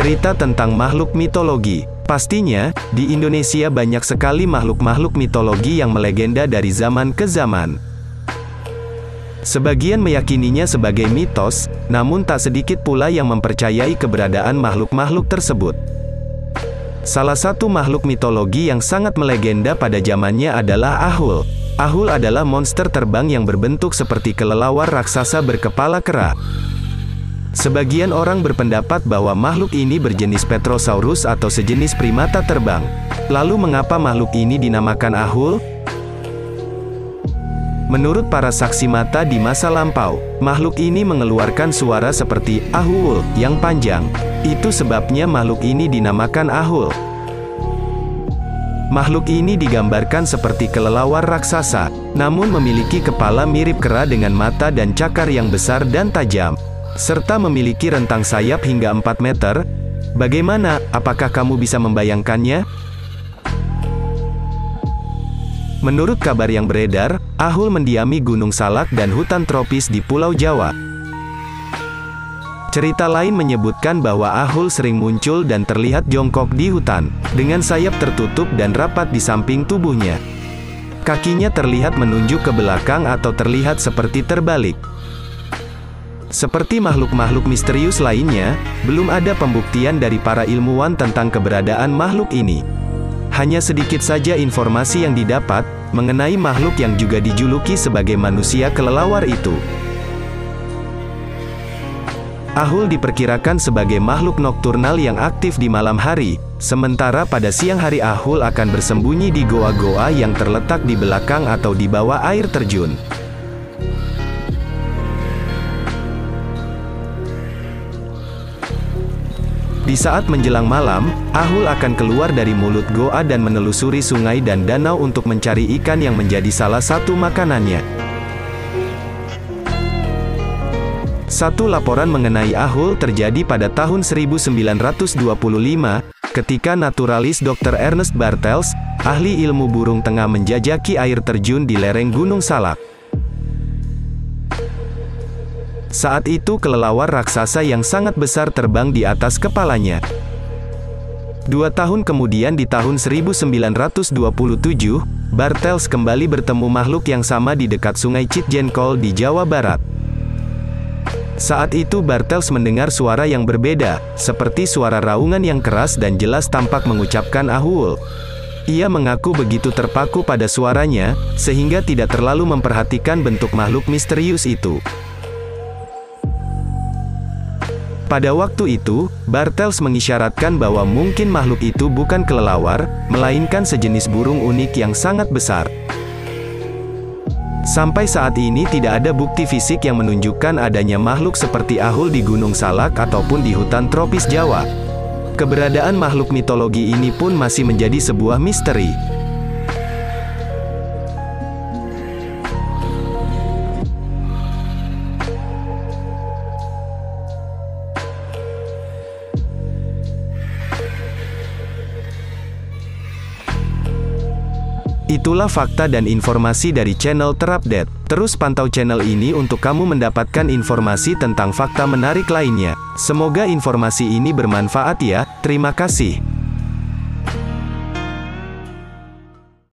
Cerita tentang makhluk mitologi. Pastinya, di Indonesia banyak sekali makhluk-makhluk mitologi yang melegenda dari zaman ke zaman. Sebagian meyakininya sebagai mitos, namun tak sedikit pula yang mempercayai keberadaan makhluk-makhluk tersebut. Salah satu makhluk mitologi yang sangat melegenda pada zamannya adalah Ahul. Ahul adalah monster terbang yang berbentuk seperti kelelawar raksasa berkepala kera. Sebagian orang berpendapat bahwa makhluk ini berjenis Petrosaurus atau sejenis primata terbang. Lalu mengapa makhluk ini dinamakan Ahul? Menurut para saksi mata di masa lampau, makhluk ini mengeluarkan suara seperti Ahul yang panjang. Itu sebabnya makhluk ini dinamakan Ahul. Makhluk ini digambarkan seperti kelelawar raksasa, namun memiliki kepala mirip kera dengan mata dan cakar yang besar dan tajam, serta memiliki rentang sayap hingga 4 meter. Bagaimana, apakah kamu bisa membayangkannya? Menurut kabar yang beredar, Ahul mendiami Gunung Salak dan hutan tropis di Pulau Jawa. Cerita lain menyebutkan bahwa Ahul sering muncul dan terlihat jongkok di hutan, dengan sayap tertutup dan rapat di samping tubuhnya. Kakinya terlihat menunjuk ke belakang atau terlihat seperti terbalik. Seperti makhluk-makhluk misterius lainnya, belum ada pembuktian dari para ilmuwan tentang keberadaan makhluk ini. Hanya sedikit saja informasi yang didapat, mengenai makhluk yang juga dijuluki sebagai manusia kelelawar itu. Ahul diperkirakan sebagai makhluk nokturnal yang aktif di malam hari, sementara pada siang hari Ahul akan bersembunyi di goa-goa yang terletak di belakang atau di bawah air terjun. Di saat menjelang malam, Ahul akan keluar dari mulut goa dan menelusuri sungai dan danau untuk mencari ikan yang menjadi salah satu makanannya. Satu laporan mengenai Ahul terjadi pada tahun 1925, ketika naturalis Dr. Ernest Bartels, ahli ilmu burung tengah menjajaki air terjun di lereng Gunung Salak. Saat itu kelelawar raksasa yang sangat besar terbang di atas kepalanya. 2 tahun kemudian di tahun 1927, Bartels kembali bertemu makhluk yang sama di dekat sungai Citjenkol di Jawa Barat. Saat itu Bartels mendengar suara yang berbeda, seperti suara raungan yang keras dan jelas tampak mengucapkan Ahul. Ia mengaku begitu terpaku pada suaranya, sehingga tidak terlalu memperhatikan bentuk makhluk misterius itu. Pada waktu itu, Bartels mengisyaratkan bahwa mungkin makhluk itu bukan kelelawar, melainkan sejenis burung unik yang sangat besar. Sampai saat ini tidak ada bukti fisik yang menunjukkan adanya makhluk seperti Ahul di Gunung Salak ataupun di hutan tropis Jawa. Keberadaan makhluk mitologi ini pun masih menjadi sebuah misteri. Itulah fakta dan informasi dari channel Terupdate. Terus pantau channel ini untuk kamu mendapatkan informasi tentang fakta menarik lainnya. Semoga informasi ini bermanfaat ya. Terima kasih.